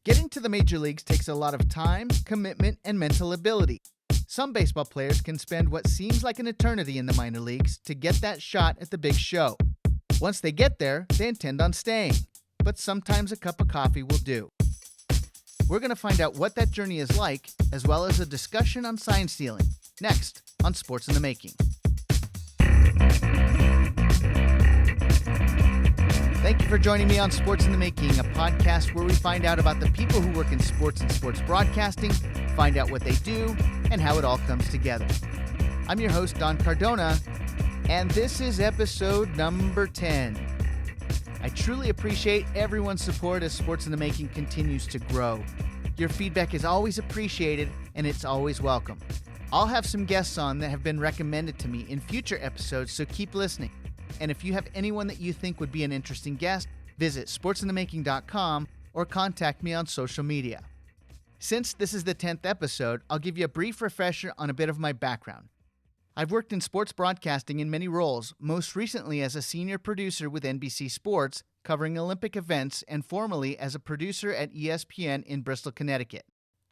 Getting to the major leagues takes a lot of time, commitment, and mental ability. Some baseball players can spend what seems like an eternity in the minor leagues to get that shot at the big show. Once they get there, they intend on staying, but sometimes a cup of coffee will do. We're going to find out what that journey is like, as well as a discussion on sign stealing, next on Sports in the Making. Thank you for joining me on Sports in the Making, a podcast where we find out about the people who work in sports and sports broadcasting, find out what they do, and how it all comes together. I'm your host, Don Cardona, and this is episode number 10. I truly appreciate everyone's support as Sports in the Making continues to grow. Your feedback is always appreciated, and it's always welcome. I'll have some guests on that have been recommended to me in future episodes, so keep listening. And if you have anyone that you think would be an interesting guest, visit sportsinthemaking.com or contact me on social media. Since this is the 10th episode, I'll give you a brief refresher on a bit of my background. I've worked in sports broadcasting in many roles, most recently as a senior producer with NBC Sports, covering Olympic events, and formerly as a producer at ESPN in Bristol, Connecticut.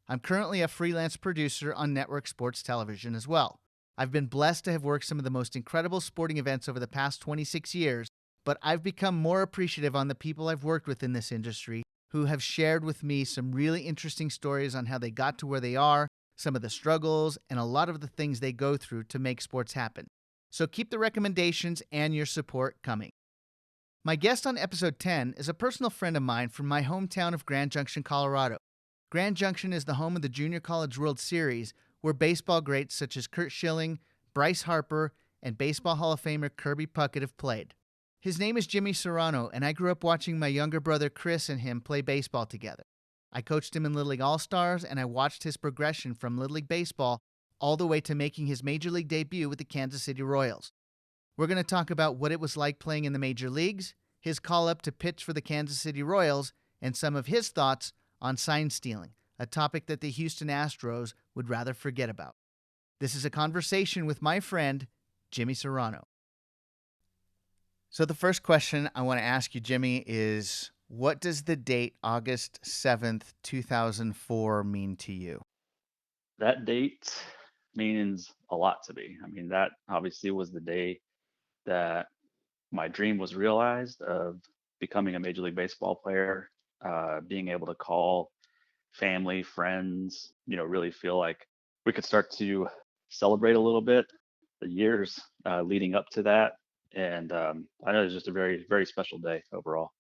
I'm currently a freelance producer on network sports television as well. I've been blessed to have worked some of the most incredible sporting events over the past 26 years, but I've become more appreciative on the people I've worked with in this industry who have shared with me some really interesting stories on how they got to where they are, some of the struggles, and a lot of the things they go through to make sports happen. So keep the recommendations and your support coming. My guest on episode 10 is a personal friend of mine from my hometown of Grand Junction, Colorado. Grand Junction is the home of the Junior College World Series, where baseball greats such as Curt Schilling, Bryce Harper, and Baseball Hall of Famer Kirby Puckett have played. His name is Jimmy Serrano, and I grew up watching my younger brother Chris and him play baseball together. I coached him in Little League All-Stars, and I watched his progression from Little League Baseball all the way to making his Major League debut with the Kansas City Royals. We're going to talk about what it was like playing in the major leagues, his call-up to pitch for the Kansas City Royals, and some of his thoughts on sign stealing, a topic that the Houston Astros would rather forget about. This is a conversation with my friend, Jimmy Serrano. So the first question I want to ask you, Jimmy, is what does the date August 7th, 2004 mean to you? That date means a lot to me. I mean, that obviously was the day that my dream was realized of becoming a Major League Baseball player, being able to call family, friends, really feel like we could start to celebrate a little bit the years leading up to that. And I know it's just a very, very special day overall.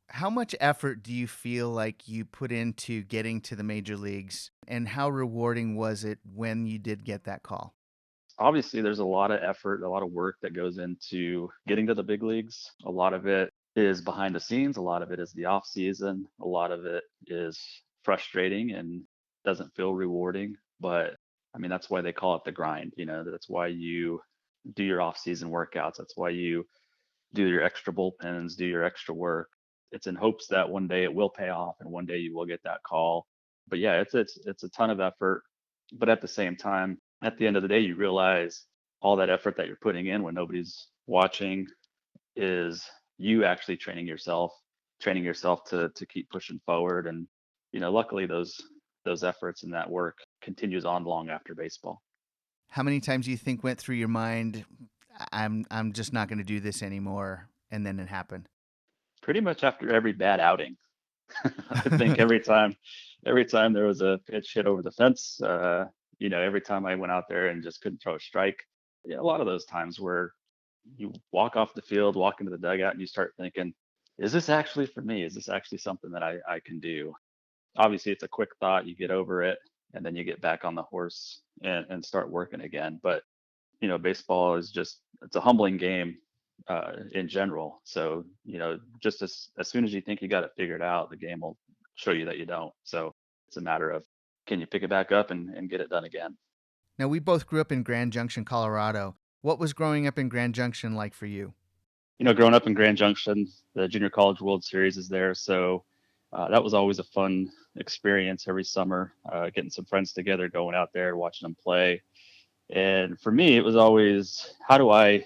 How much effort do you feel like you put into getting to the major leagues, and how rewarding was it when you did get that call? Obviously, there's a lot of effort, a lot of work that goes into getting to the big leagues. A lot of it is behind the scenes, a lot of it is the off season, a lot of it is frustrating and doesn't feel rewarding. But I mean, that's why they call it the grind. That's why you do your off season workouts. That's why you do your extra bullpens, do your extra work. It's in hopes that one day it will pay off and one day you will get that call. But yeah, it's a ton of effort. But at the same time, at the end of the day, you realize all that effort that you're putting in when nobody's watching is you actually training yourself to keep pushing forward. And luckily those efforts and that work continues on long after baseball. How many times do you think went through your mind, I'm just not going to do this anymore, and then it happened? Pretty much after every bad outing. I think every time there was a pitch hit over the fence, every time I went out there and just couldn't throw a strike, yeah, a lot of those times where you walk off the field, walk into the dugout, and you start thinking, is this actually for me? Is this actually something that I can do? Obviously, it's a quick thought. You get over it, and then you get back on the horse and start working again. But baseball is it's a humbling game in general. So, just as soon as you think you got it figured out, the game will show you that you don't. So it's a matter of, can you pick it back up and get it done again? Now, we both grew up in Grand Junction, Colorado. What was growing up in Grand Junction like for you? Growing up in Grand Junction, the Junior College World Series is there. So that was always a fun experience every summer, getting some friends together, going out there, watching them play. And for me, it was always, how do I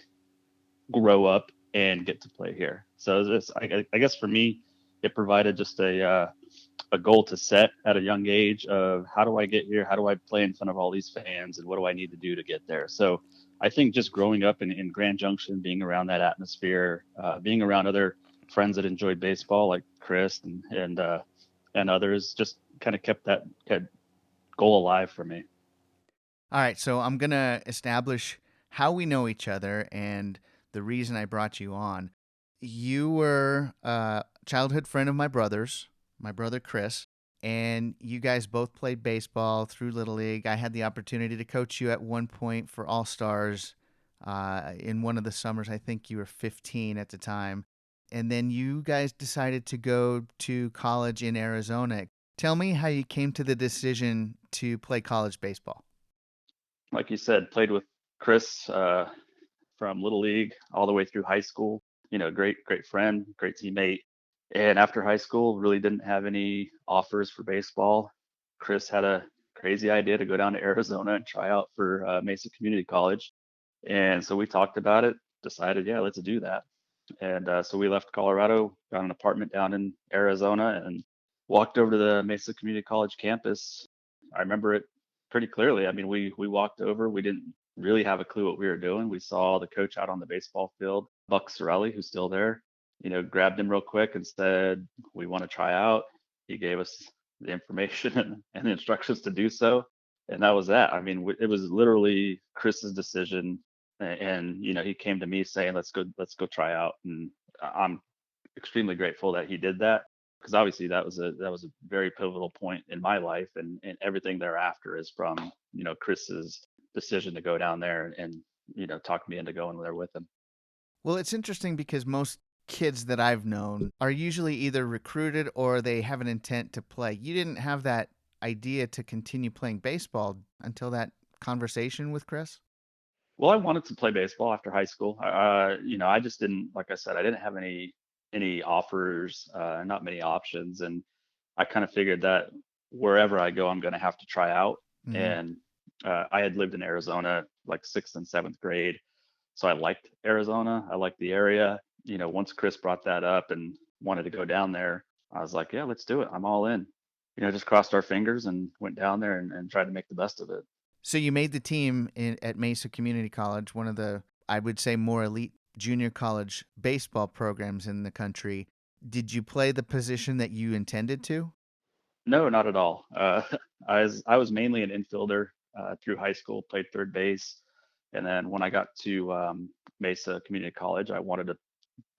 grow up and get to play here? So I guess for me, it provided just a a goal to set at a young age of how do I get here? How do I play in front of all these fans? And what do I need to do to get there? So I think just growing up in Grand Junction, being around that atmosphere, being around other friends that enjoyed baseball like Chris and others, just kind of kept that goal alive for me. All right, so I'm going to establish how we know each other and the reason I brought you on. You were a childhood friend of my brother's, my brother Chris, and you guys both played baseball through Little League. I had the opportunity to coach you at one point for All Stars in one of the summers. I think you were 15 at the time. And then you guys decided to go to college in Arizona. Tell me how you came to the decision to play college baseball. Like you said, played with Chris from Little League all the way through high school. Great friend, great teammate. And after high school, really didn't have any offers for baseball. Chris had a crazy idea to go down to Arizona and try out for Mesa Community College. And so we talked about it, decided, yeah, let's do that. And so we left Colorado, got an apartment down in Arizona, and walked over to the Mesa Community College campus. I remember it pretty clearly. I mean, we walked over. We didn't really have a clue what we were doing. We saw the coach out on the baseball field, Buck Sorelli, who's still there. Grabbed him real quick and said, "We want to try out." He gave us the information and the instructions to do so, and that was that. I mean, it was literally Chris's decision, and he came to me saying, let's go try out." And I'm extremely grateful that he did that, because obviously that was a very pivotal point in my life, and everything thereafter is from Chris's decision to go down there and talk me into going there with him. Well, it's interesting because most kids that I've known are usually either recruited or they have an intent to play. You didn't have that idea to continue playing baseball until that conversation with Chris? Well, I wanted to play baseball after high school. I just didn't, like I said, I didn't have any offers, not many options, and I kind of figured that wherever I go, I'm going to have to try out. Mm-hmm. And I had lived in Arizona like sixth and seventh grade, so I liked Arizona. I liked the area. Once Chris brought that up and wanted to go down there, I was like, yeah, let's do it. I'm all in. Just crossed our fingers and went down there and tried to make the best of it. So you made the team at Mesa Community College, one of the, I would say, more elite junior college baseball programs in the country. Did you play the position that you intended to? No, not at all. I was mainly an infielder through high school, played third base, and then when I got to Mesa Community College, I wanted to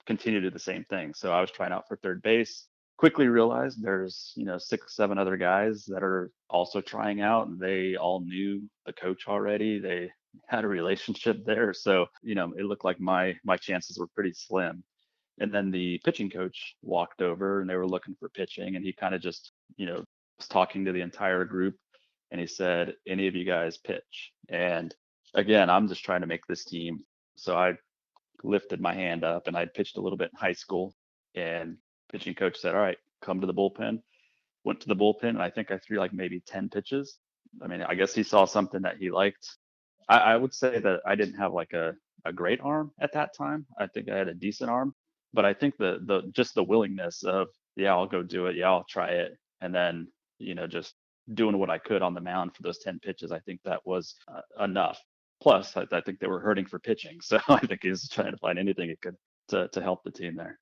continue to do the same thing. So I was trying out for third base. Quickly realized there's 6, 7 other guys that are also trying out, and they all knew the coach already. They had a relationship there, so it looked like my chances were pretty slim. And then the pitching coach walked over and they were looking for pitching. And he kind of just, was talking to the entire group. And he said, "Any of you guys pitch?" And again, I'm just trying to make this team. So I lifted my hand up, and I'd pitched a little bit in high school. And pitching coach said, "All right, come to the bullpen." Went to the bullpen, and I think I threw like maybe 10 pitches. I mean, I guess he saw something that he liked. I would say that I didn't have like a great arm at that time. I think I had a decent arm, but I think the just the willingness of, yeah, I'll go do it, yeah, I'll try it, and then just doing what I could on the mound for those 10 pitches. I think that was enough. Plus, I think they were hurting for pitching, so I think he was trying to find anything he could to help the team there.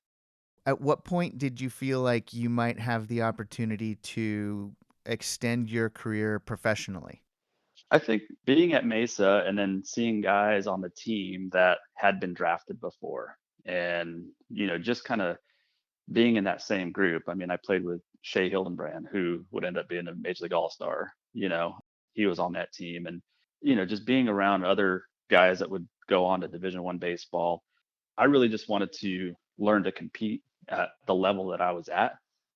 At what point did you feel like you might have the opportunity to extend your career professionally? I think being at Mesa and then seeing guys on the team that had been drafted before, and just kind of being in that same group. I mean, I played with Shea Hildenbrand, who would end up being a Major League All Star. He was on that team, and just being around other guys that would go on to Division I baseball. I really just wanted to learn to compete at the level that I was at,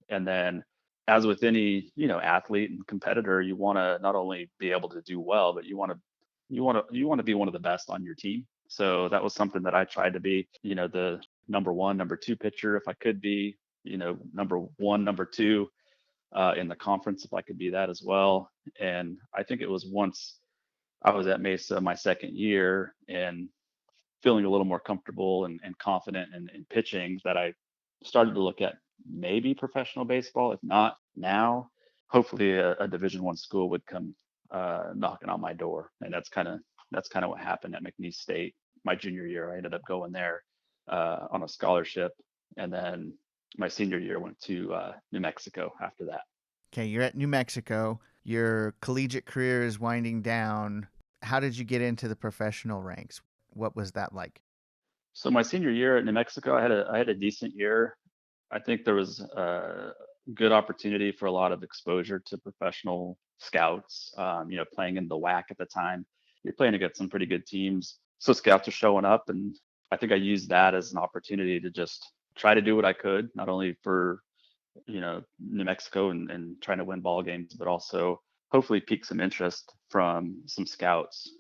and then, as with any athlete and competitor, you want to not only be able to do well, but you want to be one of the best on your team. So that was something that I tried to be, the number one, number two pitcher if I could be, number one, number two in the conference if I could be that as well. And I think it was once I was at Mesa my second year and feeling a little more comfortable and confident in pitching that I started to look at maybe professional baseball. If not now, hopefully a Division I school would come knocking on my door, and that's kind of what happened at McNeese State. My junior year, I ended up going there on a scholarship, and then my senior year went to New Mexico after that. Okay, you're at New Mexico. Your collegiate career is winding down. How did you get into the professional ranks? What was that like? So my senior year at New Mexico, I had a decent year. I think there was a good opportunity for a lot of exposure to professional scouts. Playing in the WAC at the time, you're playing against some pretty good teams. So scouts are showing up, and I think I used that as an opportunity to just try to do what I could, not only for New Mexico and trying to win ball games, but also hopefully pique some interest from some scouts.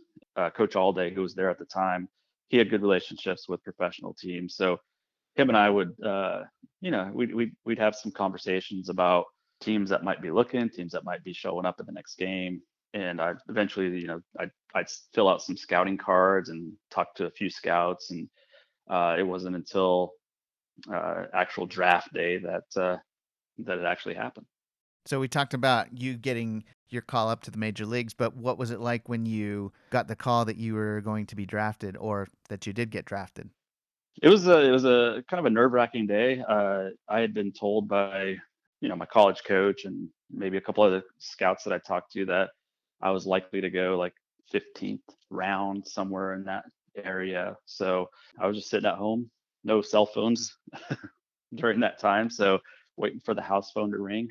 Coach Alday, who was there at the time, he had good relationships with professional teams, so him and I would, we'd have some conversations about teams that might be looking, teams that might be showing up at the next game, and I eventually, I'd fill out some scouting cards and talk to a few scouts, and it wasn't until actual draft day that it actually happened. So we talked about you getting your call up to the major leagues, but what was it like when you got the call that you were going to be drafted or that you did get drafted? It was a kind of a nerve-wracking day. I had been told by my college coach and maybe a couple other scouts that I talked to that I was likely to go like 15th round somewhere in that area. So I was just sitting at home, no cell phones during that time. So waiting for the house phone to ring.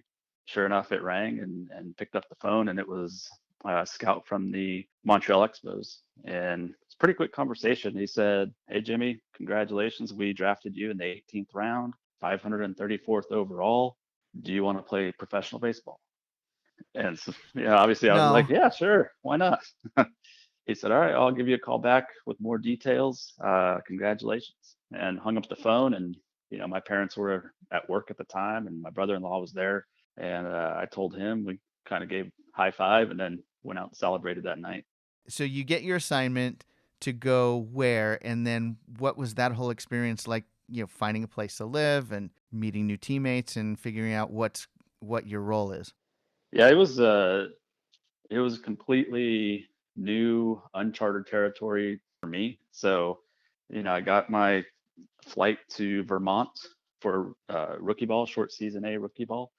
Sure enough, it rang and picked up the phone, and it was a scout from the Montreal Expos. And it's a pretty quick conversation. He said, "Hey, Jimmy, congratulations. We drafted you in the 18th round, 534th overall. Do you want to play professional baseball?" And so, obviously I was like, No. "Yeah, sure. Why not?" He said, "All right, I'll give you a call back with more details. Congratulations." And hung up the phone. And, my parents were at work at the time, and my brother-in-law was there. And I told him, we kind of gave high five and then went out and celebrated that night. So you get your assignment to go where, and then what was that whole experience like, finding a place to live and meeting new teammates and figuring out what your role is? Yeah, it was completely new, uncharted territory for me. So, I got my flight to Vermont for rookie ball, short season A rookie ball,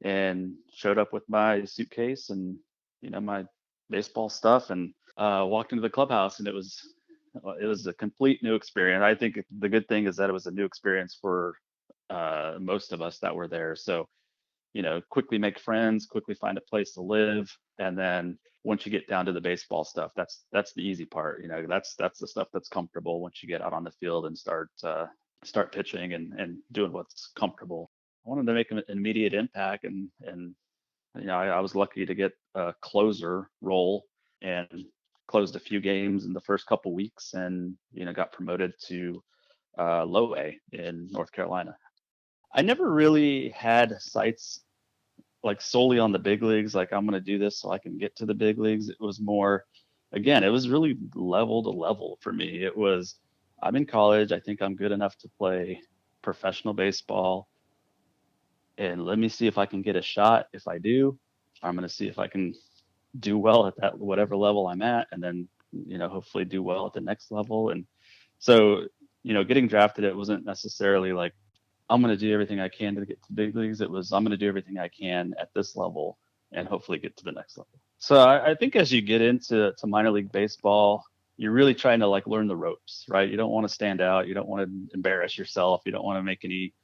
and showed up with my suitcase and my baseball stuff, and walked into the clubhouse, and it was a complete new experience. I think the good thing is that it was a new experience for most of us that were there. So quickly make friends, quickly find a place to live, and then once you get down to the baseball stuff, that's the easy part. That's the stuff that's comfortable once you get out on the field and start pitching and doing what's comfortable. I wanted to make an immediate impact, and I was lucky to get a closer role and closed a few games in the first couple weeks, and got promoted to low A in North Carolina. I never really had sights like solely on the big leagues, like I'm going to do this so I can get to the big leagues. It was more, again, it was really level to level for me. It was, I'm in college. I think I'm good enough to play professional baseball, and let me see if I can get a shot. If I do, I'm going to see if I can do well at that whatever level I'm at, and then hopefully do well at the next level. And so getting drafted, it wasn't necessarily like I'm going to do everything I can to get to big leagues. It was I'm going to do everything I can at this level and hopefully get to the next level. So I think as you get into minor league baseball, you're really trying to like learn the ropes, right? You don't want to stand out. You don't want to embarrass yourself. You don't want to make any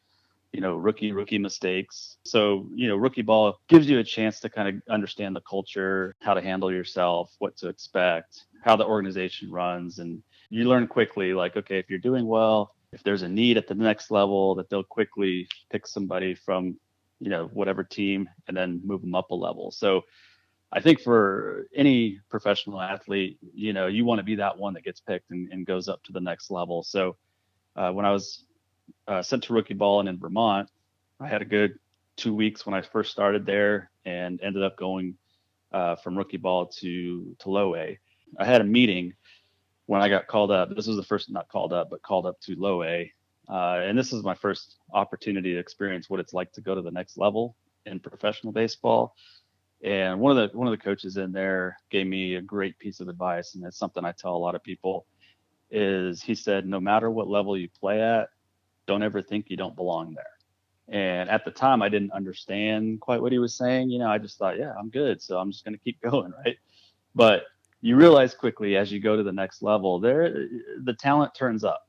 rookie mistakes. So, rookie ball gives you a chance to kind of understand the culture, how to handle yourself, what to expect, how the organization runs. And you learn quickly, like, okay, if you're doing well, if there's a need at the next level, that they'll quickly pick somebody from, whatever team and then move them up a level. So I think for any professional athlete, you want to be that one that gets picked and goes up to the next level. So when I was sent to rookie ball and in Vermont, I had a good 2 weeks when I first started there, and ended up going from rookie ball to low A. I had a meeting when I got called up. This was the first, not called up, but called up to low A. And this is my first opportunity to experience what it's like to go to the next level in professional baseball. And one of the coaches in there gave me a great piece of advice, and it's something I tell a lot of people. Is he said, no matter what level you play at, don't ever think you don't belong there. And at the time, I didn't understand quite what he was saying. I just thought, yeah, I'm good, so I'm just going to keep going, right? But you realize quickly as you go to the next level, the talent turns up,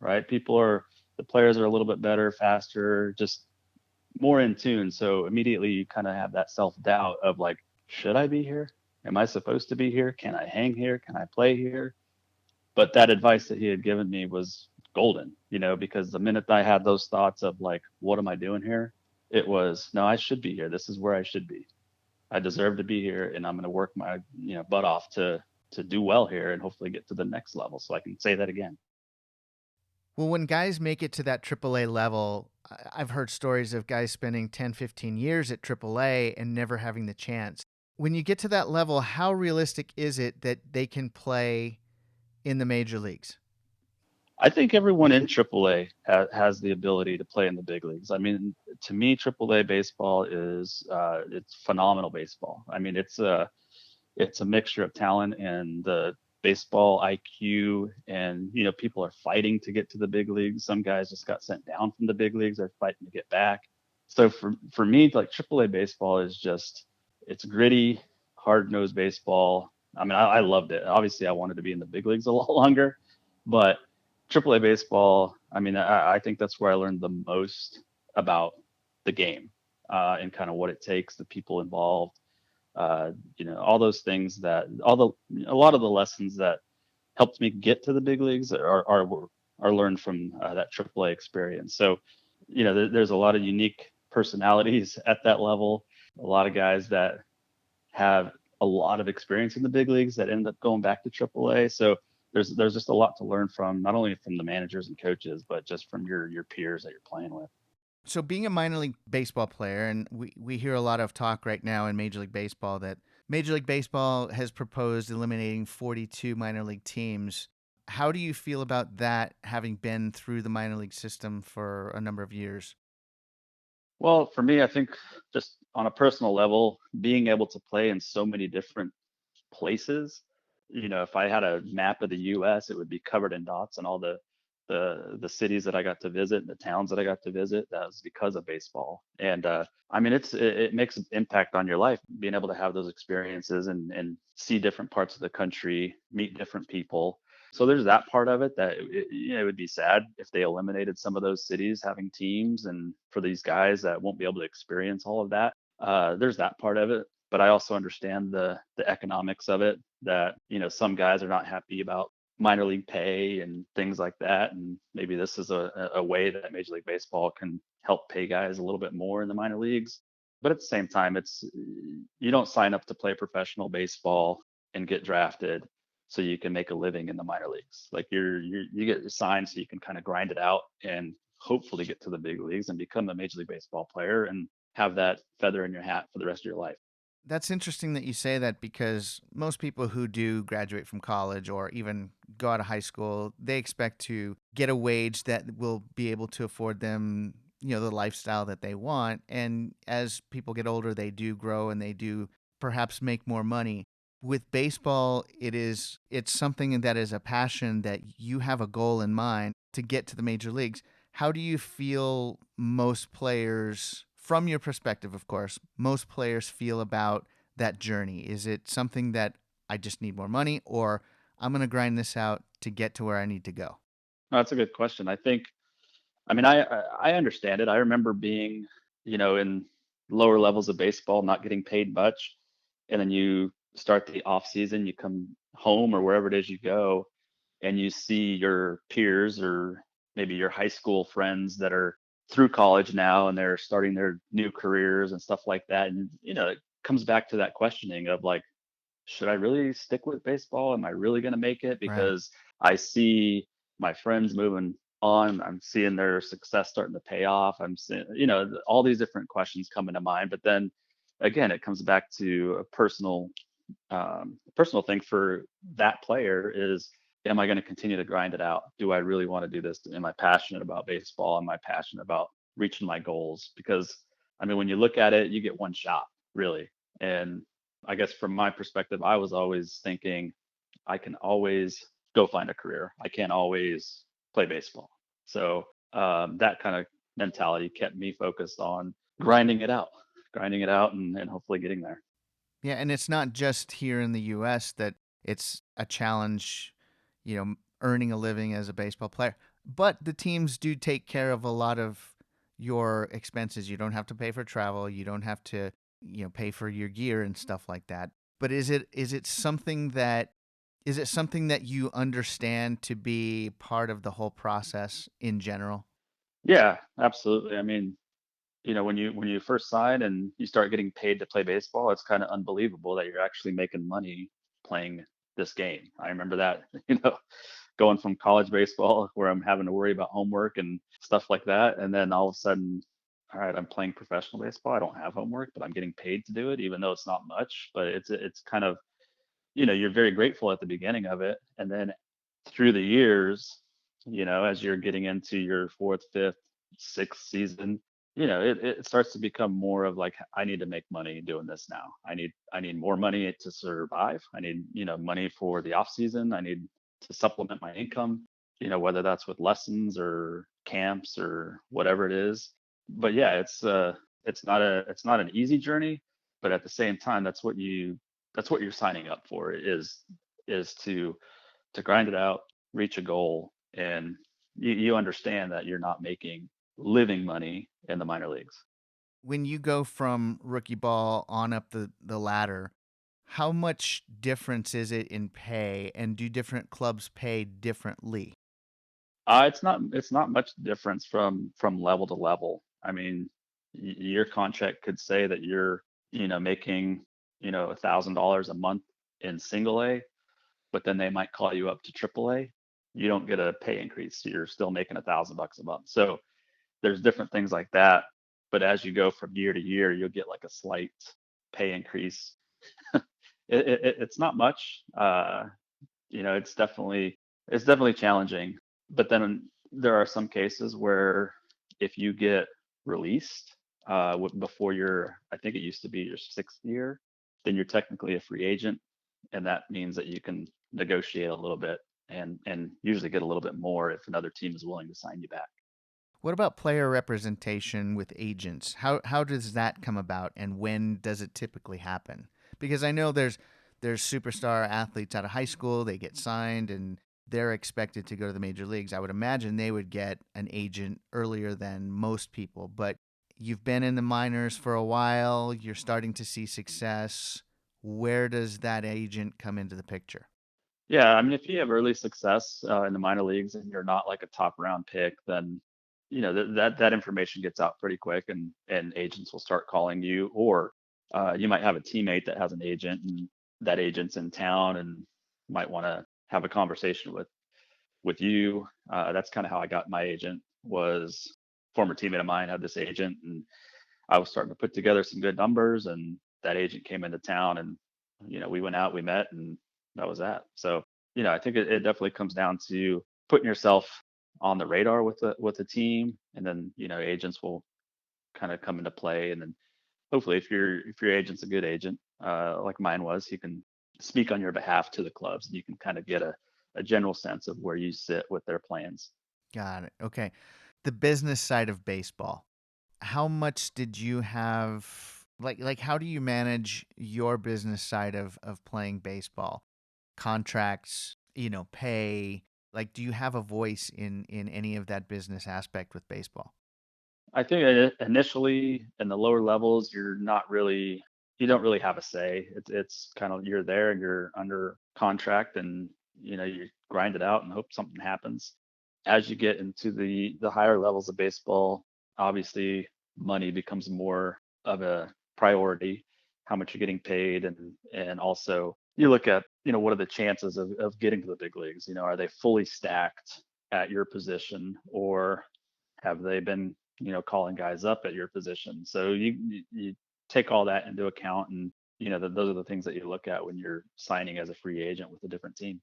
right? The players are a little bit better, faster, just more in tune. So immediately you kind of have that self doubt of like, should I be here? Am I supposed to be here? Can I hang here? Can I play here? But that advice that he had given me was golden, because the minute I had those thoughts of like, what am I doing here? It was, no, I should be here. This is where I should be. I deserve to be here, and I'm going to work my, butt off to do well here and hopefully get to the next level so I can say that again. Well, when guys make it to that AAA level, I've heard stories of guys spending 10, 15 years at AAA and never having the chance. When you get to that level, how realistic is it that they can play in the major leagues? I think everyone in AAA has the ability to play in the big leagues. I mean, to me, AAA baseball is it's phenomenal baseball. I mean, it's a mixture of talent and the baseball IQ, and people are fighting to get to the big leagues. Some guys just got sent down from the big leagues; they're fighting to get back. So for me, like AAA baseball is just it's gritty, hard nosed baseball. I mean, I loved it. Obviously, I wanted to be in the big leagues a lot longer, but AAA baseball. I mean, I think that's where I learned the most about the game and kind of what it takes, the people involved, all those things a lot of the lessons that helped me get to the big leagues are learned from that AAA experience. So, there's a lot of unique personalities at that level, a lot of guys that have a lot of experience in the big leagues that end up going back to AAA. So there's just a lot to learn from, not only from the managers and coaches, but just from your peers that you're playing with. So being a minor league baseball player, and we hear a lot of talk right now in Major League Baseball that Major League Baseball has proposed eliminating 42 minor league teams. How do you feel about that, having been through the minor league system for a number of years? Well, for me, I think just on a personal level, being able to play in so many different places. If I had a map of the U.S., it would be covered in dots, and all the cities that I got to visit, the towns that I got to visit. That was because of baseball. And I mean, it makes an impact on your life, being able to have those experiences and see different parts of the country, meet different people. So there's that part of it that it would be sad if they eliminated some of those cities having teams, and for these guys that won't be able to experience all of that. There's that part of it, but I also understand the economics of it, that some guys are not happy about minor league pay and things like that, and maybe this is a way that Major League Baseball can help pay guys a little bit more in the minor leagues. But at the same time, it's you don't sign up to play professional baseball and get drafted so you can make a living in the minor leagues. Like you get signed so you can kind of grind it out and hopefully get to the big leagues and become a Major League Baseball player and have that feather in your hat for the rest of your life. That's interesting that you say that, because most people who do graduate from college or even go out of high school, they expect to get a wage that will be able to afford them, the lifestyle that they want. And as people get older, they do grow and they do perhaps make more money. With baseball, it's something that is a passion, that you have a goal in mind to get to the major leagues. How do you feel most players, from your perspective, of course, most players feel about that journey? Is it something that I just need more money, or I'm going to grind this out to get to where I need to go? No, that's a good question. I mean, I understand it. I remember being, in lower levels of baseball, not getting paid much, and then you start the off season, you come home or wherever it is you go, and you see your peers or maybe your high school friends that are through college now and they're starting their new careers and stuff like that. And it comes back to that questioning of like, should I really stick with baseball? Am I really going to make it? Right. Because I see my friends moving on. I'm seeing their success starting to pay off. I'm seeing, all these different questions come into mind. But then again, it comes back to a personal thing for that player is, am I going to continue to grind it out? Do I really want to do this? Am I passionate about baseball? Am I passionate about reaching my goals? Because I mean, when you look at it, you get one shot, really. And I guess from my perspective, I was always thinking I can always go find a career. I can't always play baseball. So that kind of mentality kept me focused on grinding it out, and hopefully getting there. Yeah, and it's not just here in the US that it's a challenge, earning a living as a baseball player. But the teams do take care of a lot of your expenses. You don't have to pay for travel, you don't have to, pay for your gear and stuff like that. But is it something that you understand to be part of the whole process in general? Yeah, absolutely. I mean, when you first sign and you start getting paid to play baseball, it's kind of unbelievable that you're actually making money playing this game. I remember that, going from college baseball where I'm having to worry about homework and stuff like that, and then all of a sudden, all right, I'm playing professional baseball. I don't have homework, but I'm getting paid to do it, even though it's not much. But it's kind of, you're very grateful at the beginning of it, and then through the years, as you're getting into your fourth, fifth, sixth season, it starts to become more of like, I need to make money doing this now. I need more money to survive. I need, money for the off season. I need to supplement my income, whether that's with lessons or camps or whatever it is. But yeah, it's not an easy journey, but at the same time, that's what you're signing up for, is to grind it out, reach a goal, and you understand that you're not making living money in the minor leagues. When you go from rookie ball on up the ladder, how much difference is it in pay, and do different clubs pay differently? It's not much difference from level to level. I mean, your contract could say that you're, making, $1,000 a month in single A, but then they might call you up to triple A. You don't get a pay increase. You're still making $1,000 a month. So there's different things like that. But as you go from year to year, you'll get like a slight pay increase. It's not much. It's definitely challenging. But then there are some cases where if you get released before I think it used to be your sixth year, then you're technically a free agent, and that means that you can negotiate a little bit and usually get a little bit more if another team is willing to sign you back. What about player representation with agents? How does that come about, and when does it typically happen? Because I know there's superstar athletes out of high school, they get signed and they're expected to go to the major leagues. I would imagine they would get an agent earlier than most people, but you've been in the minors for a while, you're starting to see success. Where does that agent come into the picture? Yeah, I mean, if you have early success in the minor leagues and you're not like a top round pick, then that information gets out pretty quick, and agents will start calling you, or you might have a teammate that has an agent, and that agent's in town and might want to have a conversation with you. That's kind of how I got my agent. Was former teammate of mine had this agent, and I was starting to put together some good numbers, and that agent came into town, and we went out, we met, and that was that. So I think it definitely comes down to putting yourself on the radar with the team, and then agents will kind of come into play, and then hopefully if your agent's a good agent, like mine was, he can speak on your behalf to the clubs, and you can kind of get a general sense of where you sit with their plans. Got it. Okay. The business side of baseball. How much did you have, like how do you manage your business side of playing baseball? Contracts, pay, like do you have a voice in any of that business aspect with baseball? I think initially in the lower levels, you don't really have a say. It's kind of, you're there and you're under contract, and you grind it out and hope something happens. As you get into the higher levels of baseball, obviously money becomes more of a priority, how much you're getting paid, and also you look at, what are the chances of getting to the big leagues? Are they fully stacked at your position, or have they been, calling guys up at your position? So you take all that into account, and those are the things that you look at when you're signing as a free agent with a different team.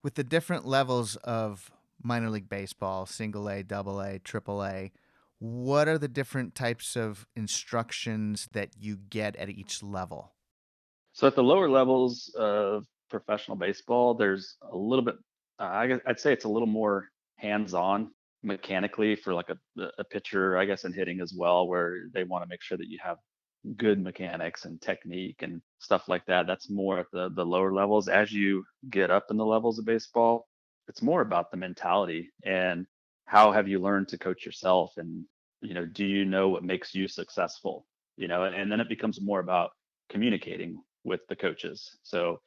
With the different levels of minor league baseball, single A, double A, triple A, what are the different types of instructions that you get at each level? So at the lower levels of professional baseball, there's a little bit, I'd say it's a little more hands-on mechanically for like a pitcher, I guess, in hitting as well, where they want to make sure that you have good mechanics and technique and stuff like that. That's more at the lower levels. As you get up in the levels of baseball, it's more about the mentality and how have you learned to coach yourself, and do you know what makes you successful? And then it becomes more about communicating with the coaches. So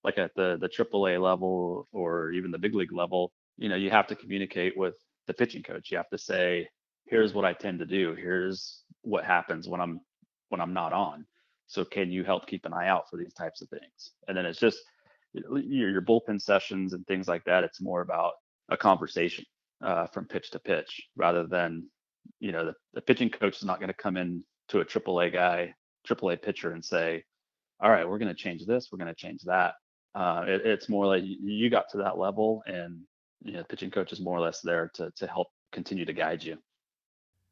like at the AAA level or even the big league level, you have to communicate with the pitching coach. You have to say, here's what I tend to do. Here's what happens when I'm not on. So can you help keep an eye out for these types of things? And then it's just your bullpen sessions and things like that. It's more about a conversation from pitch to pitch rather than, the pitching coach is not going to come in to a AAA guy, AAA pitcher and say, all right, we're going to change this, we're going to change that. It's more like you got to that level, and pitching coach is more or less there to help continue to guide you.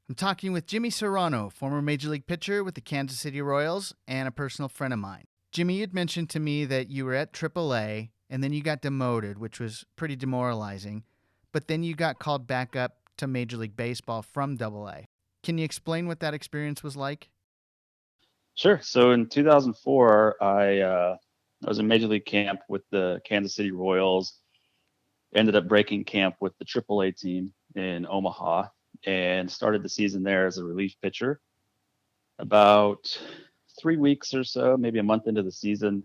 I'm talking with Jimmy Serrano, former Major League pitcher with the Kansas City Royals and a personal friend of mine. Jimmy, you'd mentioned to me that you were at AAA and then you got demoted, which was pretty demoralizing, but then you got called back up to Major League Baseball from AA. Can you explain what that experience was like? Sure. So in 2004, I was in Major League camp with the Kansas City Royals. Ended up breaking camp with the AAA team in Omaha and started the season there as a relief pitcher. About 3 weeks or so, maybe a month into the season,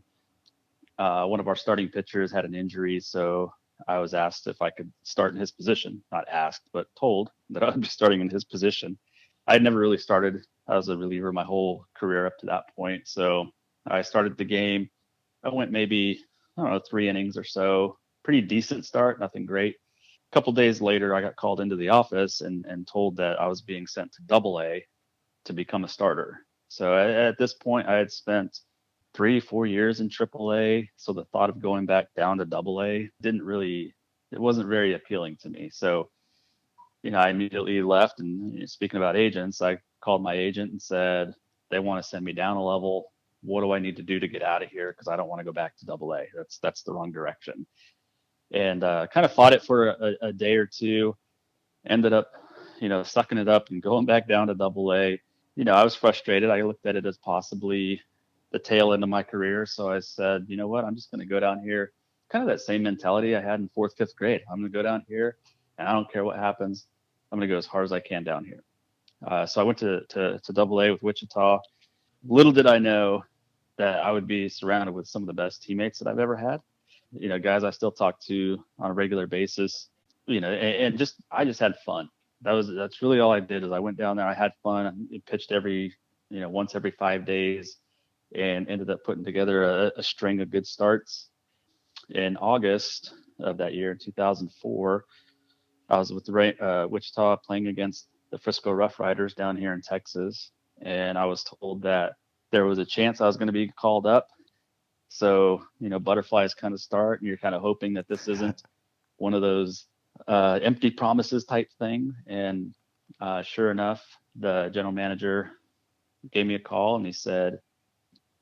one of our starting pitchers had an injury, so I was asked if I could start in his position. Not asked, but told that I'd be starting in his position. I had never really started as a reliever my whole career up to that point, so I started the game. I went maybe, I don't know, 3 innings or so. Pretty decent start, nothing great. A couple days later, I got called into the office and told that I was being sent to Double A to become a starter. So at this point, I had spent 3, 4 years in AAA. So the thought of going back down to Double A it wasn't very appealing to me. So, I immediately left. And speaking about agents, I called my agent and said, they want to send me down a level. What do I need to do to get out of here? Because I don't want to go back to Double A. That's the wrong direction. And kind of fought it for a day or two. Ended up, sucking it up and going back down to Double A. I was frustrated. I looked at it as possibly the tail end of my career. So I said, you know what? I'm just going to go down here. Kind of that same mentality I had in fourth, fifth grade. I'm going to go down here, and I don't care what happens. I'm going to go as hard as I can down here. So I went to Double A with Wichita. Little did I know that I would be surrounded with some of the best teammates that I've ever had. Guys I still talk to on a regular basis. And I just had fun. That's really all I did is I went down there. I had fun. I pitched once every 5 days, and ended up putting together a string of good starts. In August of that year, 2004, I was with Wichita playing against the Frisco Rough Riders down here in Texas, and I was told that there was a chance I was going to be called up. So, butterflies kind of start, and you're kind of hoping that this isn't one of those empty promises type thing. And sure enough, the general manager gave me a call and he said,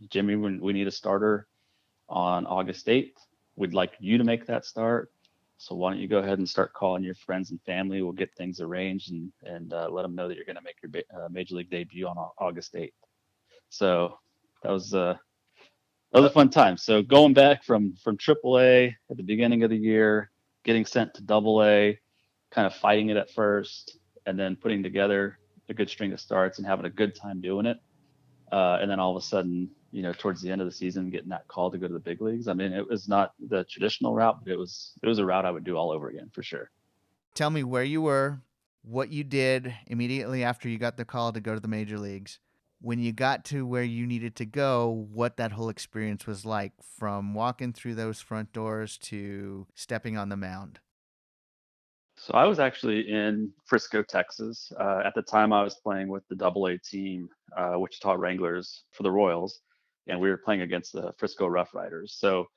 Jimmy, we need a starter on August 8th. We'd like you to make that start. So why don't you go ahead and start calling your friends and family? We'll get things arranged and let them know that you're going to make your major league debut on August 8th. So that was a fun time. So going back from AAA at the beginning of the year, getting sent to Double A, kind of fighting it at first, and then putting together a good string of starts and having a good time doing it. And then all of a sudden, towards the end of the season, getting that call to go to the big leagues. I mean, it was not the traditional route, but it was a route I would do all over again for sure. Tell me where you were, what you did immediately after you got the call to go to the major leagues. When you got to where you needed to go, what that whole experience was like from walking through those front doors to stepping on the mound. So I was actually in Frisco, Texas. At the time, I was playing with the Double A team, Wichita Wranglers for the Royals, and we were playing against the Frisco Rough Riders. So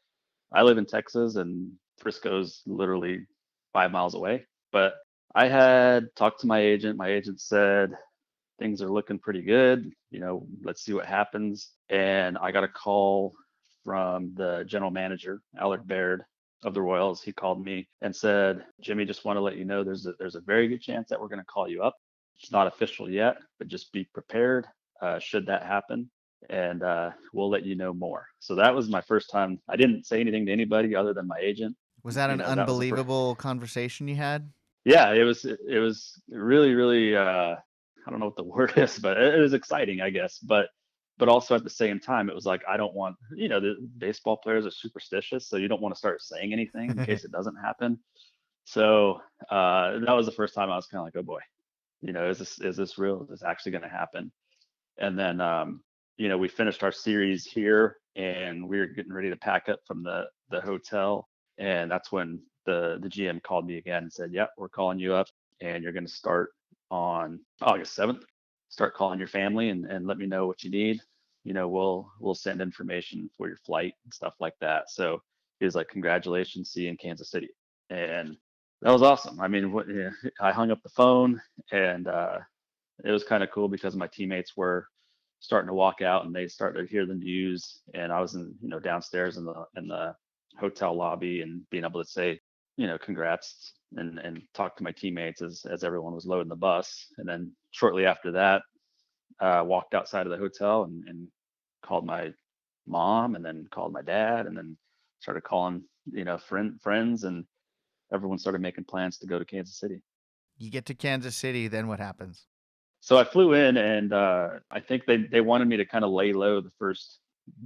I live in Texas, and Frisco's literally 5 miles away. But I had talked to my agent. My agent said things are looking pretty good. Let's see what happens. And I got a call from the general manager, Allard Baird of the Royals. He called me and said, Jimmy, just want to let you know there's a very good chance that we're going to call you up. It's not official yet, but just be prepared should that happen. And we'll let you know more. So that was my first time. I didn't say anything to anybody other than my agent. Was that an That was the first. unbelievable conversation you had? Yeah, it was really, really I don't know what the word is, but it was exciting, I guess. But also at the same time, it was like I don't want, the baseball players are superstitious, so you don't want to start saying anything in case it doesn't happen. So that was the first time I was kind of like, oh boy, is this real? Is this actually going to happen? And then we finished our series here, and we were getting ready to pack up from the hotel, and that's when the GM called me again and said, "Yep, we're calling you up, and you're going to start on August 7th. Start calling your family and let me know what you need. We'll send information for your flight and stuff like that." So he was like, "Congratulations, see you in Kansas City," and that was awesome. I mean, I hung up the phone, and it was kind of cool because my teammates were starting to walk out and they started to hear the news, and I was downstairs in the hotel lobby and being able to say congrats and talk to my teammates as everyone was loading the bus. And then shortly after that, walked outside of the hotel and called my mom, and then called my dad, and then started calling friends, and everyone started making plans to go to Kansas City. You get to Kansas City, then what happens? So I flew in, and I think they wanted me to kind of lay low the first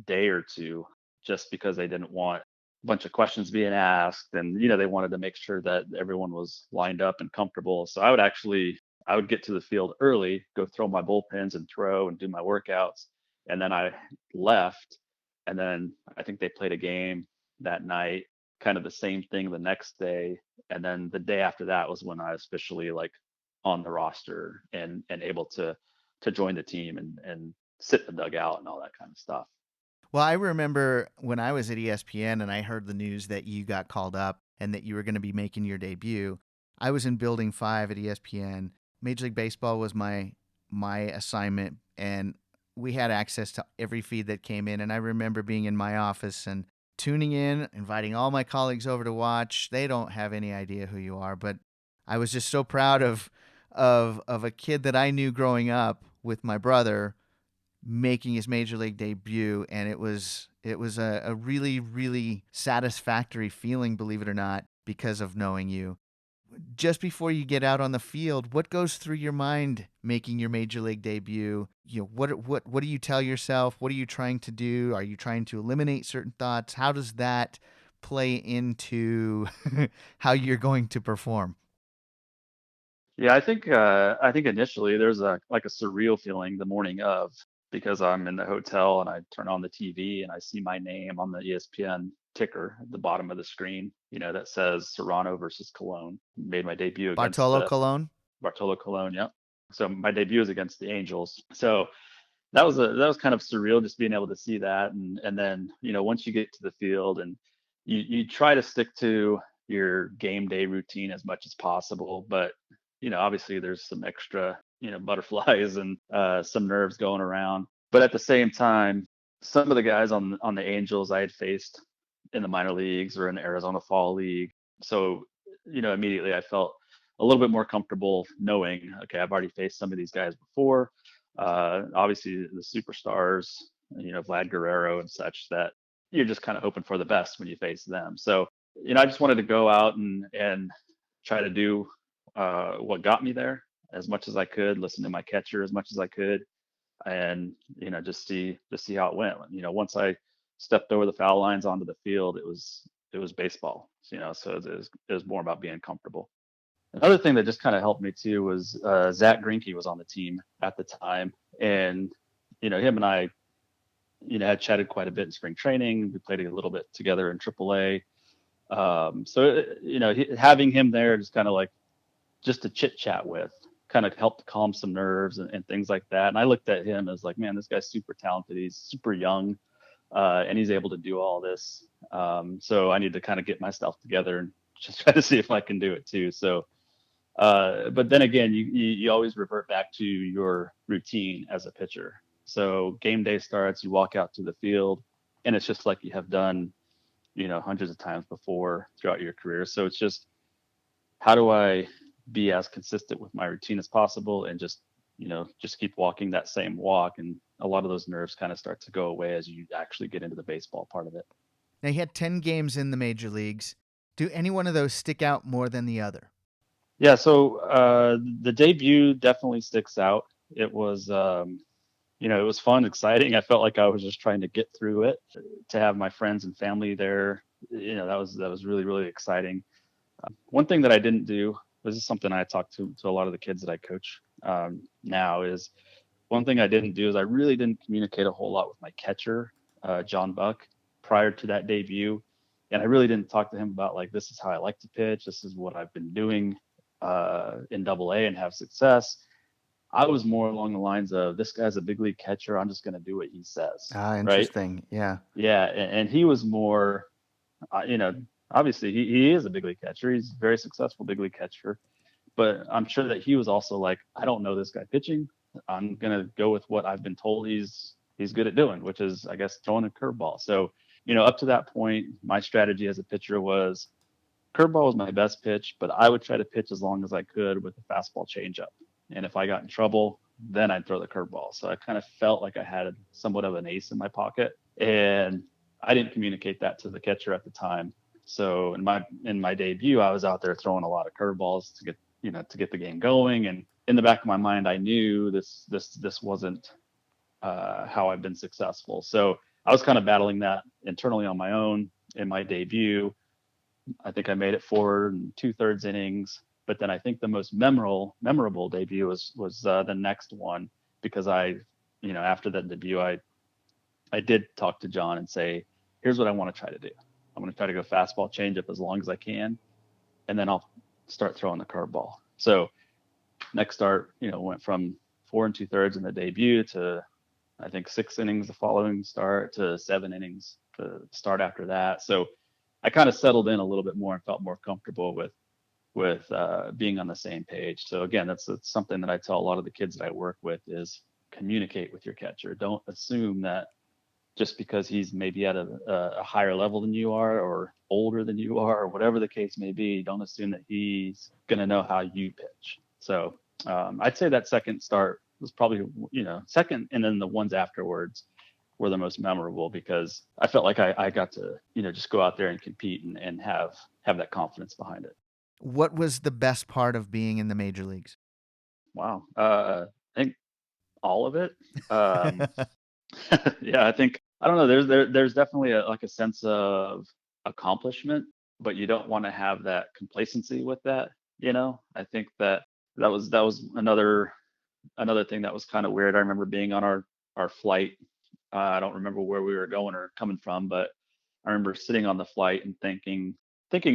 day or two, just because they didn't want a bunch of questions being asked, and they wanted to make sure that everyone was lined up and comfortable. So I would get to the field early, go throw my bullpens and throw and do my workouts, and then I left, and then I think they played a game that night, kind of the same thing the next day, and then the day after that was when I was officially like on the roster and able to join the team and sit in the dugout and all that kind of stuff. Well, I remember when I was at ESPN and I heard the news that you got called up and that you were going to be making your debut. I was in Building 5 at ESPN. Major League Baseball was my assignment, and we had access to every feed that came in. And I remember being in my office and tuning in, inviting all my colleagues over to watch. They don't have any idea who you are, but I was just so proud of a kid that I knew growing up with my brother making his major league debut, and it was a really, really satisfactory feeling, believe it or not, because of knowing you. Just before you get out on the field, what goes through your mind making your major league debut? What do you tell yourself? What are you trying to do? Are you trying to eliminate certain thoughts? How does that play into how you're going to perform? Yeah, I think initially there's a surreal feeling the morning of, because I'm in the hotel and I turn on the TV and I see my name on the ESPN ticker at the bottom of the screen, that says Serrano versus Cologne. Made my debut against Bartolo the Colon? Bartolo Cologne, yeah. So my debut was against the Angels. So that was kind of surreal, just being able to see that, and then once you get to the field and you try to stick to your game day routine as much as possible, but obviously there's some extra butterflies and some nerves going around. But at the same time, some of the guys on the Angels I had faced in the minor leagues or in the Arizona Fall League, so immediately I felt a little bit more comfortable knowing, okay, I've already faced some of these guys before. Obviously the superstars, Vlad Guerrero and such, that you're just kind of hoping for the best when you face them. So, I just wanted to go out and try to do what got me there as much as I could, listen to my catcher as much as I could, and just see how it went. Once I stepped over the foul lines onto the field, it was baseball. So it was more about being comfortable. Another thing that just kind of helped me too was Zach Greinke was on the team at the time, and him and I had chatted quite a bit in spring training. We played a little bit together in AAA. So having him there just kind of like just to chit chat with kind of helped calm some nerves and things like that. And I looked at him as like, man, this guy's super talented. He's super young. and he's able to do all this. So I need to kind of get myself together and just try to see if I can do it too. So, but then again, you always revert back to your routine as a pitcher. So game day starts, you walk out to the field, and it's just like you have done, hundreds of times before throughout your career. So it's just, how do I be as consistent with my routine as possible and just keep walking that same walk. And a lot of those nerves kind of start to go away as you actually get into the baseball part of it. Now, he had 10 games in the major leagues. Do any one of those stick out more than the other? Yeah, so the debut definitely sticks out. It was, it was fun, exciting. I felt like I was just trying to get through it. To have my friends and family there, that was really, really exciting. One thing that I didn't do, this is something I talked to a lot of the kids that I coach now, is one thing I didn't do is I really didn't communicate a whole lot with my catcher, John Buck, prior to that debut. And I really didn't talk to him about, like, this is how I like to pitch. This is what I've been doing in Double A and have success. I was more along the lines of, this guy's a big league catcher. I'm just going to do what he says. Ah, Right. interesting. Yeah. Yeah. And he was more, uh, you know, obviously he is a big league catcher. He's a very successful big league catcher. But I'm sure that he was also like, I don't know this guy pitching. I'm gonna go with what I've been told he's good at doing, which is, I guess, throwing a curveball. So, up to that point, my strategy as a pitcher was, curveball was my best pitch, but I would try to pitch as long as I could with a fastball changeup. And if I got in trouble, then I'd throw the curveball. So I kind of felt like I had somewhat of an ace in my pocket, and I didn't communicate that to the catcher at the time. So in my debut, I was out there throwing a lot of curveballs to get the game going. And in the back of my mind, I knew this wasn't how I've been successful. So I was kind of battling that internally on my own in my debut. I think I made it 4 2/3 innings, but then I think the most memorable debut was the next one, because after that debut, I did talk to John and say, here's what I want to try to do. I'm going to try to go fastball changeup as long as I can, and then I'll start throwing the curveball. So next start, went from 4 2/3 in the debut to, I think, 6 innings the following start, to 7 innings the start after that. So I kind of settled in a little bit more and felt more comfortable with being on the same page. So again, that's something that I tell a lot of the kids that I work with is, communicate with your catcher. Don't assume that just because he's maybe at a higher level than you are, or older than you are, or whatever the case may be, don't assume that he's going to know how you pitch. So I'd say that second start was probably, second, and then the ones afterwards were the most memorable, because I felt like I got to, just go out there and compete and have that confidence behind it. What was the best part of being in the major leagues? Wow. I think all of it. Um, yeah, I don't know. There's definitely like a sense of accomplishment, but you don't want to have that complacency with that. I think that was another thing that was kind of weird. I remember being on our flight. I don't remember where we were going or coming from, but I remember sitting on the flight and thinking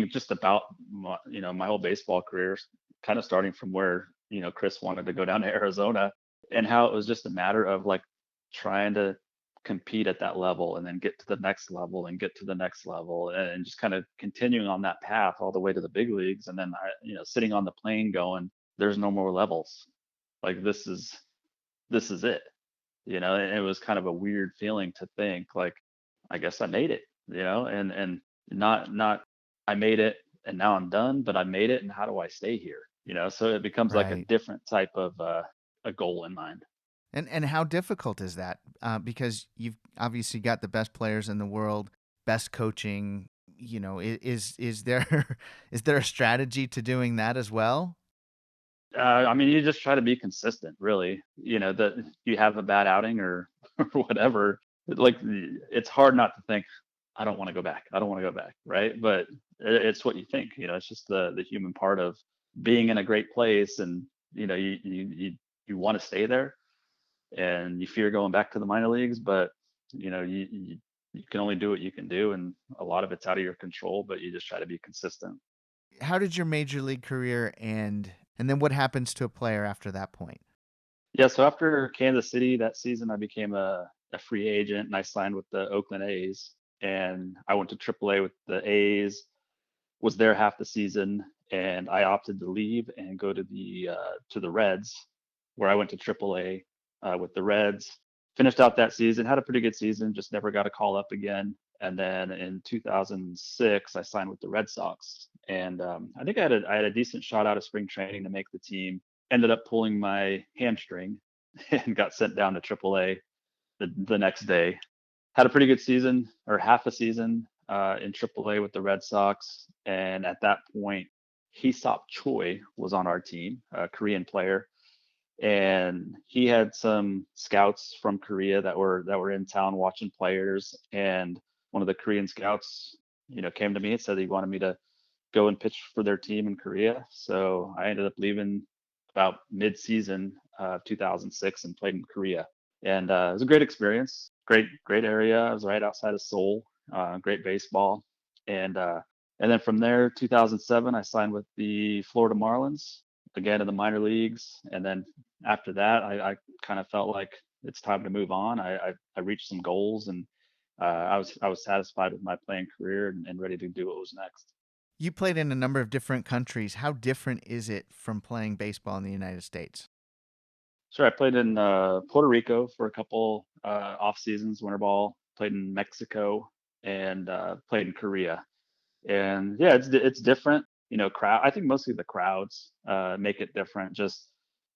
just about my whole baseball career, kind of starting from where Chris wanted to go down to Arizona, and how it was just a matter of, like, trying to compete at that level and then get to the next level and get to the next level, and just kind of continuing on that path all the way to the big leagues. And then sitting on the plane going, there's no more levels. Like, this is it. And it was kind of a weird feeling to think, like, I guess I made it, and not I made it and now I'm done, but I made it, and how do I stay here? So it becomes like a Right. different type of a goal in mind. And how difficult is that? Because you've obviously got the best players in the world, best coaching. Is there is there a strategy to doing that as well? I mean, you just try to be consistent, really. That you have a bad outing or or whatever. Like, it's hard not to think, I don't want to go back. I don't want to go back, right? But it's what you think. It's just the human part of being in a great place, and you want to stay there, and you fear going back to the minor leagues, but you can only do what you can do, and a lot of it's out of your control. But you just try to be consistent. How did your major league career end? And then what happens to a player after that point? Yeah, so after Kansas City that season, I became a a free agent and I signed with the Oakland A's. And I went to AAA with the A's, was there half the season, and I opted to leave and go to the Reds, where I went to AAA with the Reds. Finished out that season, had a pretty good season, just never got a call up again. And then in 2006, I signed with the Red Sox, and I think I had a decent shot out of spring training to make the team. Ended up pulling my hamstring and got sent down to AAA the next day. Had a pretty good season or half a season in AAA with the Red Sox, and at that point, Hisop Choi was on our team, a Korean player, and he had some scouts from Korea that were in town watching players, and one of the Korean scouts, came to me and said he wanted me to go and pitch for their team in Korea. So I ended up leaving about mid-season 2006 and played in Korea, and it was a great experience. Great area. I was right outside of Seoul. Great baseball, and then from there, 2007, I signed with the Florida Marlins again in the minor leagues, and then after that, I kind of felt like it's time to move on. I reached some goals, and I was satisfied with my playing career and ready to do what was next. You played in a number of different countries. How different is it from playing baseball in the United States? Sure, I played in Puerto Rico for a couple off seasons, winter ball. Played in Mexico and played in Korea. And yeah, it's different. Crowd. I think mostly the crowds make it different. Just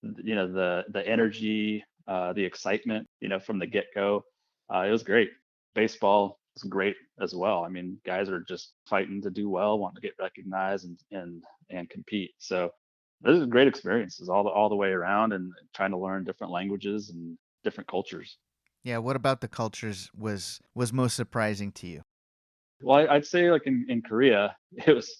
the energy, the excitement. From the get go, it was great. Baseball was great as well. I mean, guys are just fighting to do well, wanting to get recognized and compete. So those are great experiences all the way around, and trying to learn different languages and different cultures. Yeah, what about the cultures was most surprising to you? Well, I'd say like in Korea, it was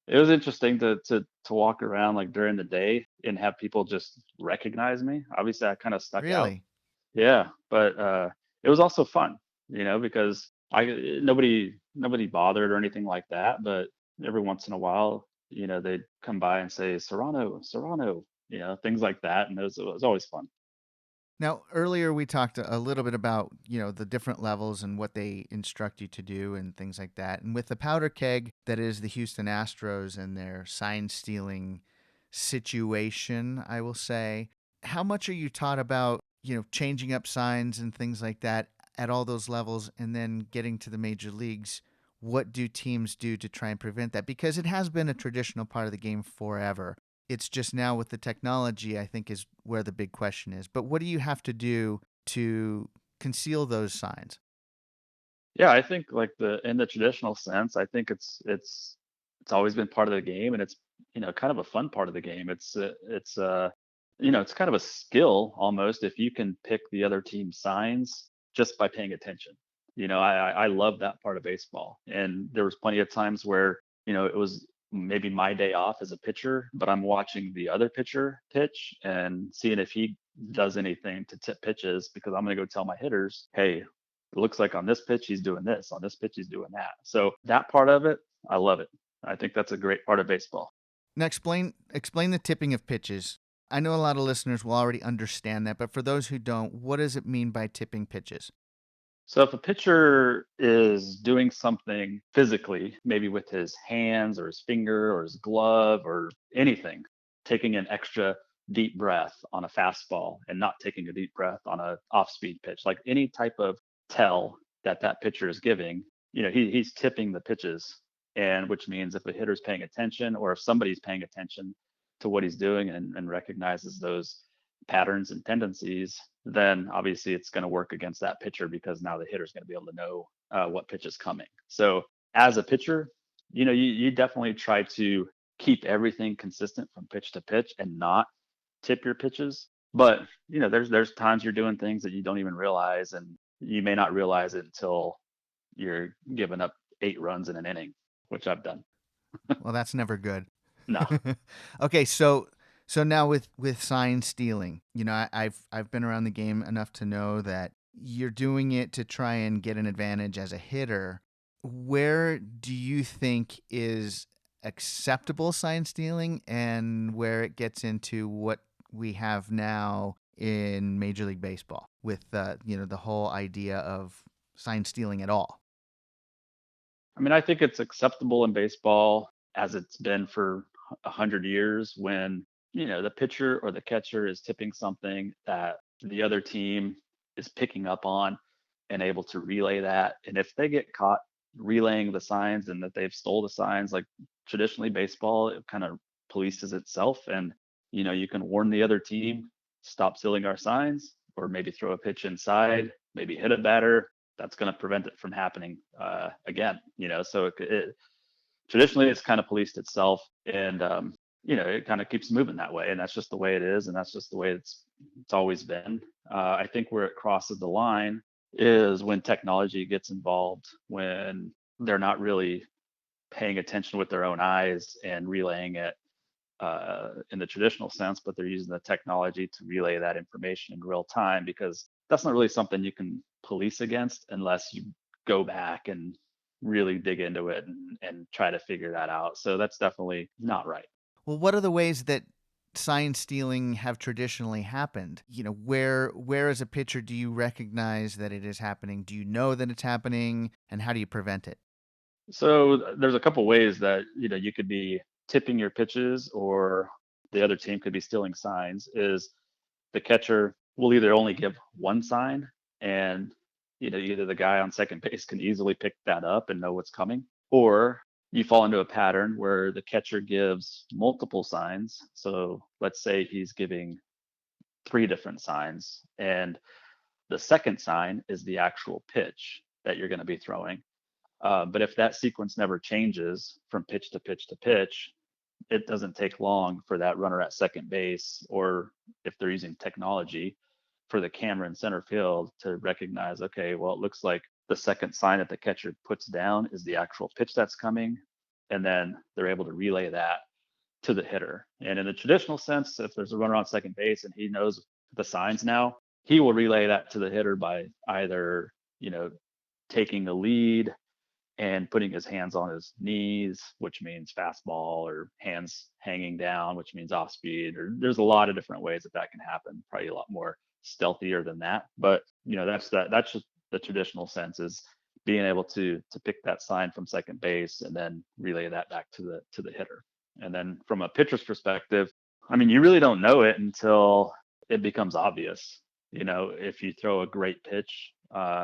interesting to walk around like during the day and have people just recognize me. Obviously, I kind of stuck out. Really? Yeah, but it was also fun, because nobody bothered or anything like that. But every once in a while, they'd come by and say Serrano, Serrano, things like that, and it was always fun. Now, earlier we talked a little bit about, the different levels and what they instruct you to do and things like that. And with the powder keg that is the Houston Astros and their sign stealing situation, I will say, how much are you taught about, changing up signs and things like that at all those levels and then getting to the major leagues? What do teams do to try and prevent that? Because it has been a traditional part of the game forever. It's just now with the technology, I think, is where the big question is. But what do you have to do to conceal those signs? Yeah, I think like the in the traditional sense, I think it's always been part of the game, and it's kind of a fun part of the game. It's kind of a skill almost if you can pick the other team's signs just by paying attention. I love that part of baseball, and there was plenty of times where it was maybe my day off as a pitcher, but I'm watching the other pitcher pitch and seeing if he does anything to tip pitches because I'm going to go tell my hitters, hey, it looks like on this pitch he's doing this, on this pitch he's doing that. So that part of it, I love it. I think that's a great part of baseball. Now, explain the tipping of pitches. I know a lot of listeners will already understand that, but for those who don't, what does it mean by tipping pitches? So if a pitcher is doing something physically, maybe with his hands or his finger or his glove or anything, taking an extra deep breath on a fastball and not taking a deep breath on a off-speed pitch, like any type of tell that pitcher is giving, he's tipping the pitches, and which means if a hitter's paying attention or if somebody's paying attention to what he's doing and recognizes those patterns and tendencies, then obviously it's going to work against that pitcher because now the hitter's going to be able to know what pitch is coming. So as a pitcher, you definitely try to keep everything consistent from pitch to pitch and not tip your pitches. But there's times you're doing things that you don't even realize, and you may not realize it until you're giving up 8 runs in an inning, which I've done. Well, that's never good. No. Okay, so now with sign stealing, I've been around the game enough to know that you're doing it to try and get an advantage as a hitter. Where do you think is acceptable sign stealing and where it gets into what we have now in Major League Baseball with the whole idea of sign stealing at all? I mean, I think it's acceptable in baseball as it's been for 100 years when, the pitcher or the catcher is tipping something that the other team is picking up on and able to relay that. And if they get caught relaying the signs and that they've stole the signs, like traditionally baseball, it kind of polices itself. And, you can warn the other team, stop stealing our signs, or maybe throw a pitch inside, maybe hit a batter. That's going to prevent it from happening again. So traditionally it's kind of policed itself, and it kind of keeps moving that way, and that's just the way it is, and that's just the way it's always been. I think where it crosses the line is when technology gets involved, when they're not really paying attention with their own eyes and relaying it in the traditional sense, but they're using the technology to relay that information in real time, because that's not really something you can police against unless you go back and really dig into it and try to figure that out. So that's definitely not right. Well, what are the ways that sign stealing have traditionally happened? Where as a pitcher do you recognize that it is happening? Do you know that it's happening, and how do you prevent it? So there's a couple ways that you could be tipping your pitches, or the other team could be stealing signs. Is the catcher will either only give one sign, and either the guy on second base can easily pick that up and know what's coming, or you fall into a pattern where the catcher gives multiple signs. So let's say he's giving three different signs, and the second sign is the actual pitch that you're going to be throwing. But if that sequence never changes from pitch to pitch to pitch, it doesn't take long for that runner at second base, or if they're using technology, for the camera in center field to recognize, okay, well, it looks like the second sign that the catcher puts down is the actual pitch that's coming. And then they're able to relay that to the hitter. And in the traditional sense, if there's a runner on second base and he knows the signs now, he will relay that to the hitter by either, taking the lead and putting his hands on his knees, which means fastball, or hands hanging down, which means off speed. Or there's a lot of different ways that can happen. Probably a lot more stealthier than that, but that's just the traditional sense, is being able to pick that sign from second base and then relay that back to the hitter. And then from a pitcher's perspective, I mean, you really don't know it until it becomes obvious. If you throw a great pitch,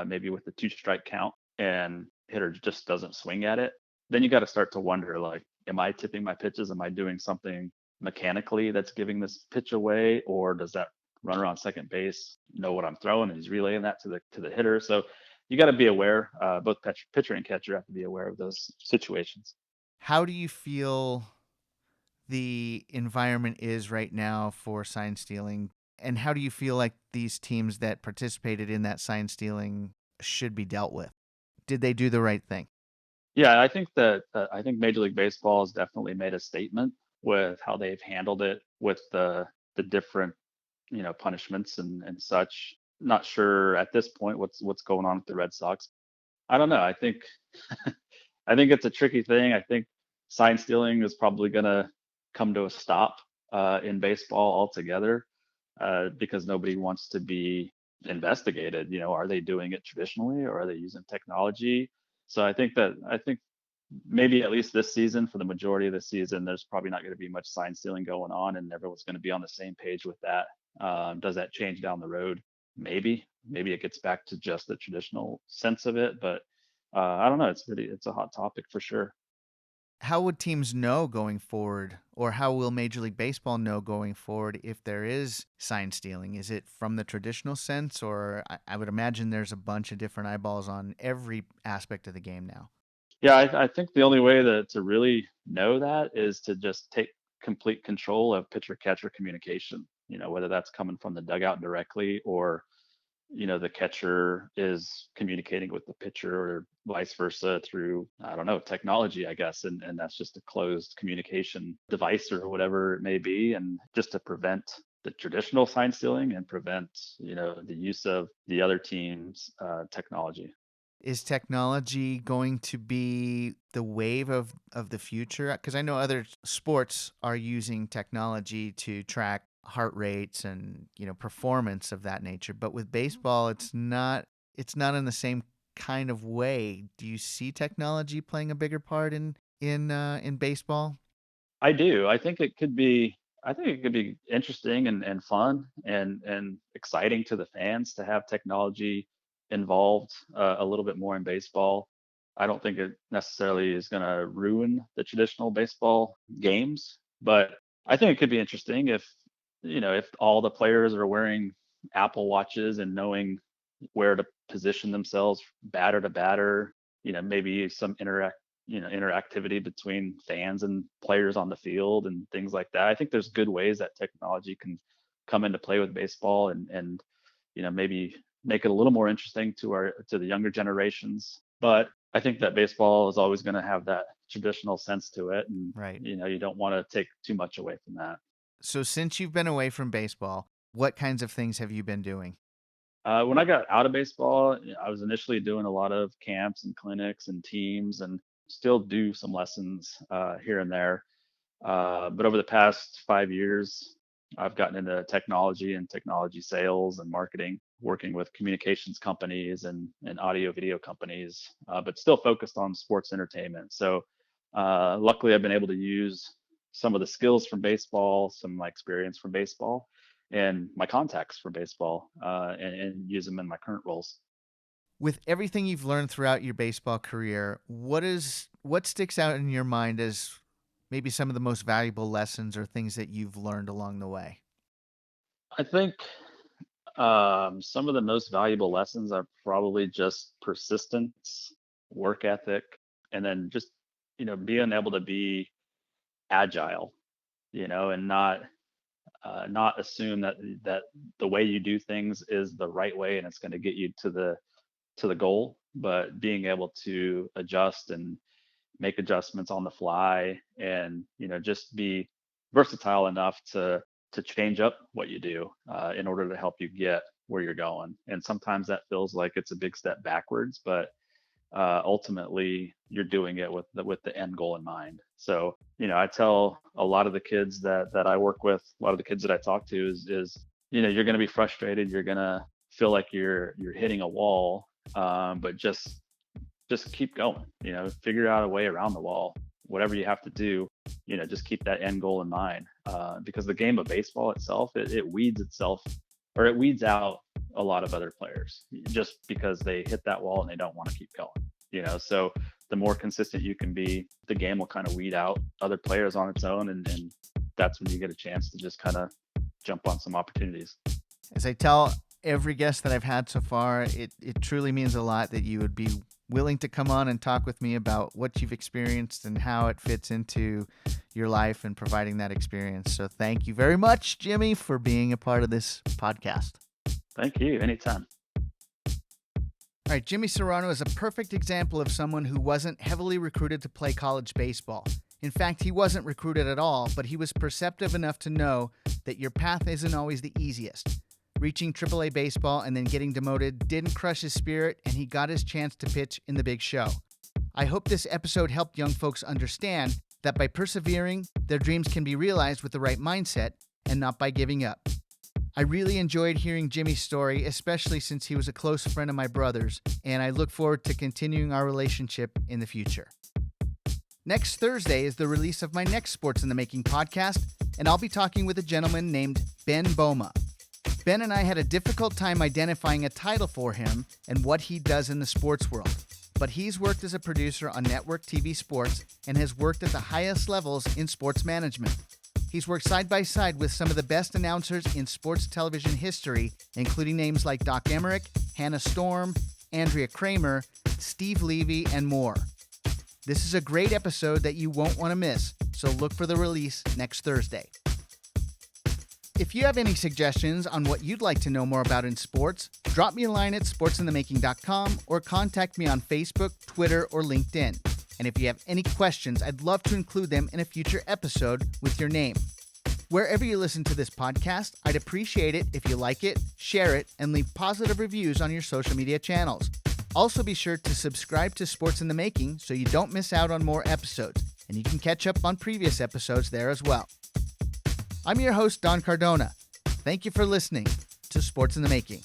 maybe with the 2-strike count, and hitter just doesn't swing at it, then you got to start to wonder, like, am I tipping my pitches? Am I doing something mechanically that's giving this pitch away, or does that runner on second base know what I'm throwing and he's relaying that to the hitter? So you got to be aware. Both pitcher and catcher have to be aware of those situations. How do you feel the environment is right now for sign stealing, and how do you feel like these teams that participated in that sign stealing should be dealt with? Did they do the right thing? Yeah, I think Major League Baseball has definitely made a statement with how they've handled it with the different punishments and such. Not sure at this point what's going on with the Red Sox. I don't know. I think I think it's a tricky thing. I think sign stealing is probably going to come to a stop in baseball altogether, because nobody wants to be investigated. Are they doing it traditionally, or are they using technology? So I think maybe at least this season, for the majority of the season, there's probably not going to be much sign stealing going on, and everyone's going to be on the same page with that. Does that change down the road? Maybe it gets back to just the traditional sense of it, but I don't know. It's a hot topic for sure. How would teams know going forward, or how will Major League Baseball know going forward if there is sign stealing? Is it from the traditional sense, or I would imagine there's a bunch of different eyeballs on every aspect of the game now? Yeah, I think the only way to really know that is to just take complete control of pitcher catcher communication. Whether that's coming from the dugout directly, or the catcher is communicating with the pitcher, or vice versa through, I don't know, technology, I guess. And that's just a closed communication device or whatever it may be. And just to prevent the traditional sign stealing and prevent, the use of the other team's technology. Is technology going to be the wave of the future? Because I know other sports are using technology to track heart rates and, performance of that nature. But with baseball, it's not in the same kind of way. Do you see technology playing a bigger part in baseball? I do. I think it could be interesting and fun and exciting to the fans to have technology involved a little bit more in baseball. I don't think it necessarily is going to ruin the traditional baseball games, but I think it could be interesting if all the players are wearing Apple Watches and knowing where to position themselves batter to batter, maybe some interactivity between fans and players on the field and things like that. I think there's good ways that technology can come into play with baseball and maybe make it a little more interesting to the younger generations. But I think that baseball is always going to have that traditional sense to it, and Right. you don't want to take too much away from that. So since you've been away from baseball, what kinds of things have you been doing? When I got out of baseball, I was initially doing a lot of camps and clinics and teams, and still do some lessons here and there. But over the past 5 years, I've gotten into technology and technology sales and marketing, working with communications companies and audio video companies, but still focused on sports entertainment. So luckily, I've been able to use some of the skills from baseball, some of my experience from baseball, and my contacts from baseball, and use them in my current roles. With everything you've learned throughout your baseball career, what sticks out in your mind as maybe some of the most valuable lessons or things that you've learned along the way? I think some of the most valuable lessons are probably just persistence, work ethic, and then just being able to be agile, and not assume that the way you do things is the right way and it's going to get you to the goal, but being able to adjust and make adjustments on the fly, and just be versatile enough to change up what you do in order to help you get where you're going. And sometimes that feels like it's a big step backwards, but ultimately you're doing it with the end goal in mind. So I tell a lot of the kids that I work with, a lot of the kids that I talk to is you're going to be frustrated, you're going to feel like you're hitting a wall, but just keep going. Figure out a way around the wall, whatever you have to do. Just keep that end goal in mind, because the game of baseball itself, it weeds itself, or it weeds out a lot of other players just because they hit that wall and they don't want to keep going. So the more consistent you can be, the game will kind of weed out other players on its own, and that's when you get a chance to just kind of jump on some opportunities. As I tell every guest that I've had so far, it truly means a lot that you would be willing to come on and talk with me about what you've experienced and how it fits into your life and providing that experience. So thank you very much, Jimmy, for being a part of this podcast. Thank you. Anytime. All right, Jimmy Serrano is a perfect example of someone who wasn't heavily recruited to play college baseball. In fact, he wasn't recruited at all, but he was perceptive enough to know that your path isn't always the easiest. Reaching AAA baseball and then getting demoted didn't crush his spirit, and he got his chance to pitch in the big show. I hope this episode helped young folks understand that by persevering, their dreams can be realized with the right mindset and not by giving up. I really enjoyed hearing Jimmy's story, especially since he was a close friend of my brother's, and I look forward to continuing our relationship in the future. Next Thursday is the release of my next Sports in the Making podcast, and I'll be talking with a gentleman named Ben Boma. Ben and I had a difficult time identifying a title for him and what he does in the sports world. But he's worked as a producer on network TV sports and has worked at the highest levels in sports management. He's worked side by side with some of the best announcers in sports television history, including names like Doc Emmerich, Hannah Storm, Andrea Kramer, Steve Levy, and more. This is a great episode that you won't want to miss, so look for the release next Thursday. If you have any suggestions on what you'd like to know more about in sports, drop me a line at sportsinthemaking.com or contact me on Facebook, Twitter, or LinkedIn. And if you have any questions, I'd love to include them in a future episode with your name. Wherever you listen to this podcast, I'd appreciate it if you like it, share it, and leave positive reviews on your social media channels. Also be sure to subscribe to Sports in the Making so you don't miss out on more episodes, and you can catch up on previous episodes there as well. I'm your host, Don Cardona. Thank you for listening to Sports in the Making.